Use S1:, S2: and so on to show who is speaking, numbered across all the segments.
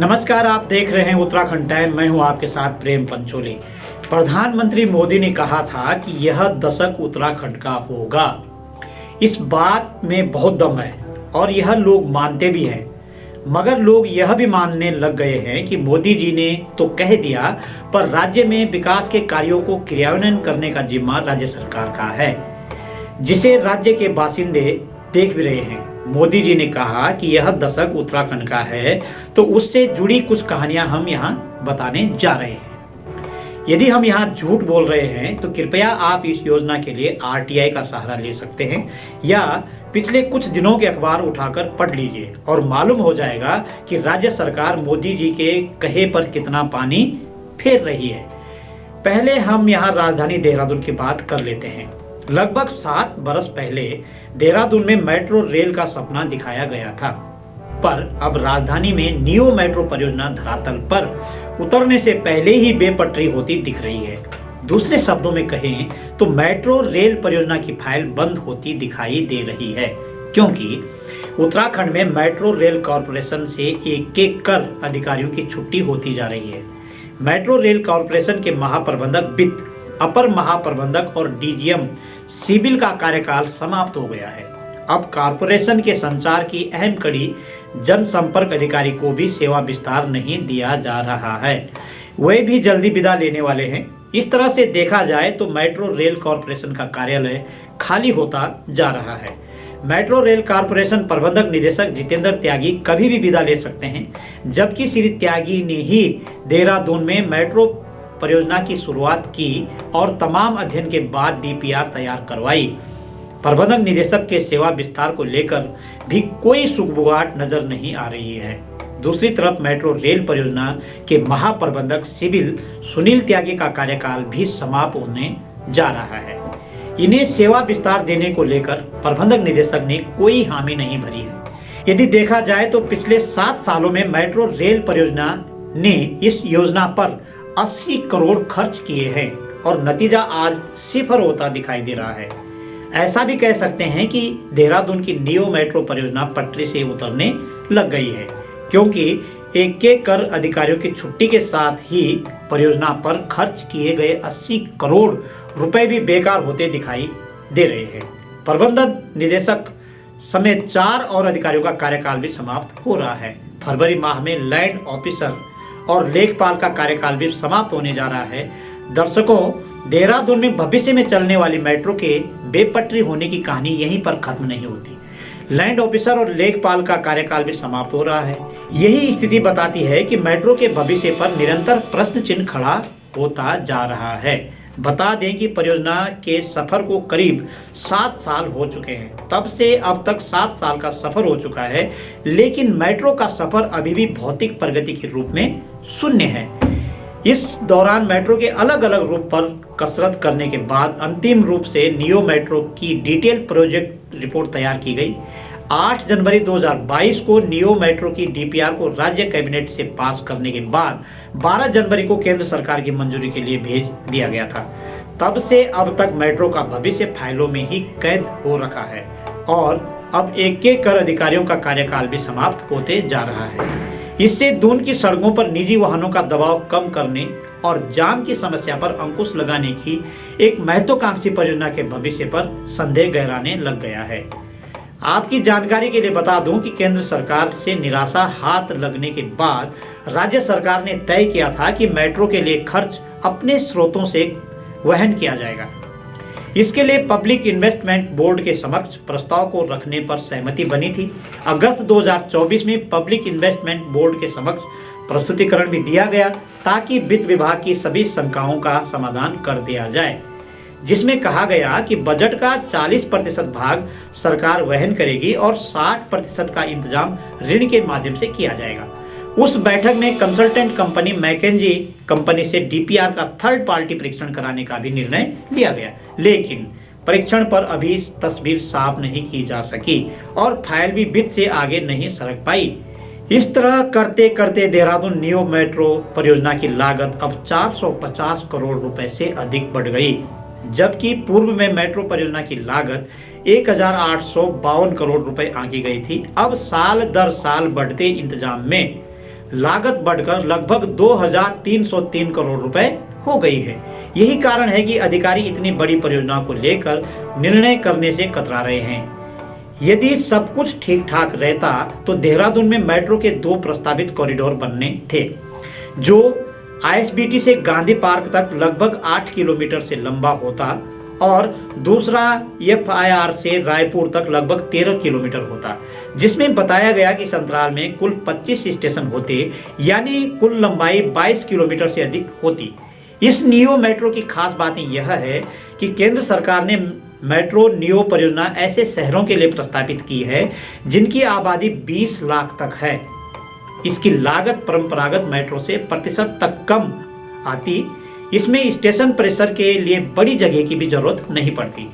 S1: नमस्कार, आप देख रहे हैं उत्तराखंड टाइम। मैं हूं आपके साथ प्रेम पंचोली। प्रधानमंत्री मोदी ने कहा था कि यह दशक उत्तराखंड का होगा। इस बात में बहुत दम है और यह लोग मानते भी हैं, मगर लोग यह भी मानने लग गए हैं कि मोदी जी ने तो कह दिया, पर राज्य में विकास के कार्यों को क्रियान्वयन करने का जिम्मा राज्य सरकार का है, जिसे राज्य के बासिंदे देख भी रहे हैं। मोदी जी ने कहा कि यह दशक उत्तराखंड का है, तो उससे जुड़ी कुछ कहानियां हम यहाँ बताने जा रहे हैं। यदि हम यहाँ झूठ बोल रहे हैं तो कृपया आप इस योजना के लिए आरटीआई का सहारा ले सकते हैं या पिछले कुछ दिनों के अखबार उठाकर पढ़ लीजिए और मालूम हो जाएगा कि राज्य सरकार मोदी जी के कहे पर कितना पानी फेर रही है। पहले हम यहाँ राजधानी देहरादून की बात कर लेते हैं। लगभग 7 बरस पहले देहरादून में मेट्रो रेल का सपना दिखाया गया था, पर अब राजधानी में नियो मेट्रो परियोजना धरातल पर उतरने से पहले ही बेपटरी होती दिख रही है। दूसरे शब्दों में कहें तो मेट्रो रेल परियोजना की फाइल बंद होती दिखाई दे रही है, क्योंकि उत्तराखंड में मेट्रो रेल कॉरपोरेशन से एक कर अधिकारियों की छुट्टी होती जा रही है। मेट्रो रेल कॉरपोरेशन के महाप्रबंधक वित्त, अपर महाप्रबंधक और डीजीएम सिविल का कार्यकाल समाप्त हो गया है। अब कॉरपोरेशन के संचार की अहम कड़ी जनसंपर्क अधिकारी को भी सेवा विस्तार नहीं दिया जा रहा है, वे भी जल्दी विदा लेने वाले हैं। इस तरह से देखा जाए तो मेट्रो रेल कॉरपोरेशन का कार्यालय खाली होता जा रहा है। मेट्रो रेल कॉरपोरेशन प्रबंधक निदेशक जितेंद्र त्यागी कभी भी विदा ले सकते हैं, जबकि श्री त्यागी ने ही देहरादून में मेट्रो परियोजना की शुरुआत की और तमाम अध्ययन के बाद डीपीआर तैयार करवाई। प्रबंधक निदेशक के सेवा विस्तार को लेकर भी कोई सुगबुगाहट नजर नहीं आ रही है। दूसरी तरफ मेट्रो रेल परियोजना के महाप्रबंधक सिविल सुनील त्यागी का कार्यकाल भी समाप्त होने जा रहा है। इन्हें सेवा विस्तार देने को लेकर प्रबंधक निदेशक ने कोई हामी नहीं भरी है। यदि देखा जाए तो पिछले 7 सालों में मेट्रो रेल परियोजना ने इस योजना पर 80 करोड़ खर्च किए हैं और नतीजा आज सिफर होता दिखाई दे रहा है। ऐसा भी कह सकते हैं कि देहरादून की नियो मेट्रो परियोजना पटरी से उतरने लग गई है, क्योंकि एक कर अधिकारियों की छुट्टी के साथ ही परियोजना पर खर्च किए गए 80 करोड़ रुपए भी बेकार होते दिखाई दे रहे हैं। प्रबंधक निदेशक समेत 4 और अधिकारियों का कार्यकाल भी समाप्त हो रहा है। फरवरी माह में लैंड ऑफिसर और लेखपाल का कार्यकाल भी समाप्त होने जा रहा है। दर्शकों, देहरादून में भविष्य में चलने वाली मेट्रो के बेपटरी होने की कहानी यहीं पर खत्म नहीं होती। लैंड ऑफिसर और लेखपाल का कार्यकाल भी समाप्त हो रहा है। यही स्थिति बताती है कि मेट्रो के भविष्य पर निरंतर प्रश्न चिन्ह खड़ा होता जा रहा है। बता दें कि परियोजना के सफर को करीब 7 साल हो चुके हैं। तब से अब तक 7 साल का सफर हो चुका है, लेकिन मेट्रो का सफर अभी भी भौतिक प्रगति के रूप में शून्य है। इस दौरान मेट्रो के अलग अलग रूप पर कसरत करने के बाद अंतिम रूप से नियो मेट्रो की डिटेल प्रोजेक्ट रिपोर्ट तैयार की गई। 8 जनवरी 2022 को नियो मेट्रो की डीपीआर को राज्य कैबिनेट से पास करने के बाद 12 जनवरी को केंद्र सरकार की मंजूरी के लिए भेज दिया गया था। तब से अब तक मेट्रो का भविष्य फाइलों में ही कैद हो रखा है और अब एक कर अधिकारियों का कार्यकाल भी समाप्त होते जा रहा है। इससे दून की सड़कों पर निजी वाहनों का दबाव कम करने और जाम की समस्या पर अंकुश लगाने की एक महत्वाकांक्षी परियोजना के भविष्य पर संदेह गहराने लग गया है। आपकी जानकारी के लिए बता दूं कि केंद्र सरकार से निराशा हाथ लगने के बाद राज्य सरकार ने तय किया था कि मेट्रो के लिए खर्च अपने स्रोतों से वहन किया जाएगा। इसके लिए पब्लिक इन्वेस्टमेंट बोर्ड के समक्ष प्रस्ताव को रखने पर सहमति बनी थी। अगस्त 2024 में पब्लिक इन्वेस्टमेंट बोर्ड के समक्ष प्रस्तुतिकरण भी दिया गया, ताकि वित्त विभाग की सभी शंकाओं का समाधान कर दिया जाए, जिसमें कहा गया कि बजट का 40% भाग सरकार वहन करेगी और 60% का इंतजाम ऋण के माध्यम से किया जाएगा। उस बैठक में कंसल्टेंट कंपनी मैकेंजी कंपनी से डीपीआर का थर्ड पार्टी परीक्षण कराने का भी निर्णय लिया गया, लेकिन परीक्षण पर अभी तस्वीर साफ नहीं की जा सकी और फाइल भी वित्त से आगे नहीं सरक पाई। इस तरह करते करते देहरादून नियो मेट्रो परियोजना की लागत अब 450 करोड़ रुपए से अधिक बढ़ गई, जबकि पूर्व में मेट्रो परियोजना की लागत 1852 करोड़ रुपए आंकी गई थी। अब साल दर साल बढ़ते इंतजाम में लागत बढ़कर लगभग 2303 करोड़ रुपए हो गई है। यही कारण है कि अधिकारी इतनी बड़ी परियोजना को लेकर निर्णय करने से कतरा रहे हैं। यदि सब कुछ ठीक ठाक रहता तो देहरादून में मेट्रो के 2 प्रस्तावित कॉरिडोर बनने थे, जो आईएसबीटी से गांधी पार्क तक लगभग 8 किलोमीटर से लंबा होता और दूसरा एफआईआर से रायपुर तक लगभग 13 किलोमीटर होता, जिसमें बताया गया कि संतराल में कुल 25 स्टेशन होते, यानी कुल लंबाई 22 किलोमीटर से अधिक होती। इस नियो मेट्रो की खास बातें यह है कि केंद्र सरकार ने मेट्रो नियो परियोजना ऐसे शहरों के लिए प्रस्तावित की है जिनकी आबादी 20 लाख तक है। इसकी लागत परंपरागत मेट्रो से प्रतिशत तक कम आती। इसमें स्टेशन परिसर के लिए बड़ी जगह की भी जरूरत नहीं पड़ती।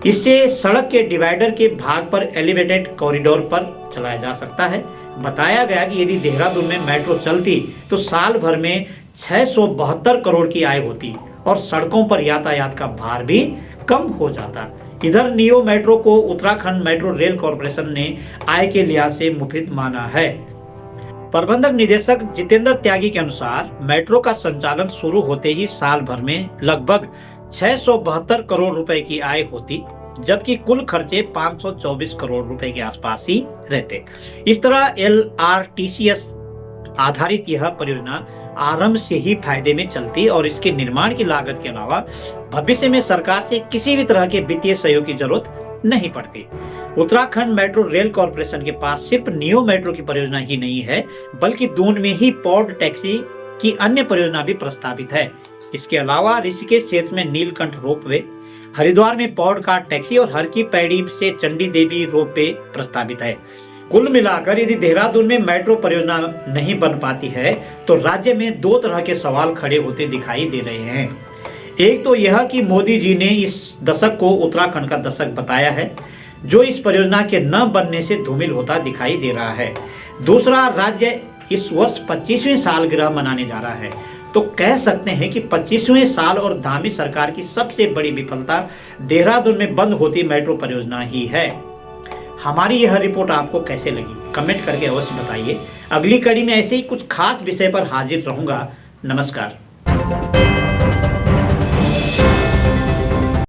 S1: इससे सड़क के डिवाइडर के भाग पर एलिवेटेड कॉरिडोर पर चलाया जा सकता है। बताया गया कि यदि देहरादून में मेट्रो चलती तो साल भर में 672 करोड़ की आय होती और सड़कों पर यातायात का भार भी कम हो जाता। इधर नियो मेट्रो को उत्तराखंड मेट्रो रेल कॉरपोरेशन ने आय के लिहाज से मुफीद माना है। प्रबंधक निदेशक जितेंद्र त्यागी के अनुसार मेट्रो का संचालन शुरू होते ही साल भर में लगभग 672 करोड़ रुपए की आय होती, जबकि कुल खर्चे 524 करोड़ रुपए के आसपास ही रहते। इस तरह LRTCS आधारित यह परियोजना आरंभ से ही फायदे में चलती और इसके निर्माण की लागत के अलावा भविष्य में सरकार से किसी भी तरह के वित्तीय सहयोग की जरूरत नहीं पड़ती। उत्तराखंड मेट्रो रेल कॉरपोरेशन के पास सिर्फ नियो मेट्रो की परियोजना ही नहीं है, बल्कि दून में ही पॉड टैक्सी की अन्य परियोजना भी प्रस्तावित है। इसके अलावा ऋषिकेश क्षेत्र में नीलकंठ रोपवे, हरिद्वार में पॉड कार टैक्सी और हर की पैड़ी से चंडी देवी रोपवे प्रस्तावित है। कुल मिलाकर यदि देहरादून में मेट्रो परियोजना नहीं बन पाती है तो राज्य में 2 तरह के सवाल खड़े होते दिखाई दे रहे हैं। एक तो यह कि मोदी जी ने इस दशक को उत्तराखंड का दशक बताया है, जो इस परियोजना के न बनने से धूमिल होता दिखाई दे रहा है। दूसरा, राज्य इस वर्ष 25वीं सालगिरह मनाने जा रहा है, तो कह सकते हैं कि 25वें साल और धामी सरकार की सबसे बड़ी विफलता देहरादून में बंद होती मेट्रो परियोजना ही है। हमारी यह रिपोर्ट आपको कैसे लगी, कमेंट करके अवश्य बताइए। अगली कड़ी में ऐसे ही कुछ खास विषय पर हाजिर रहूंगा। नमस्कार।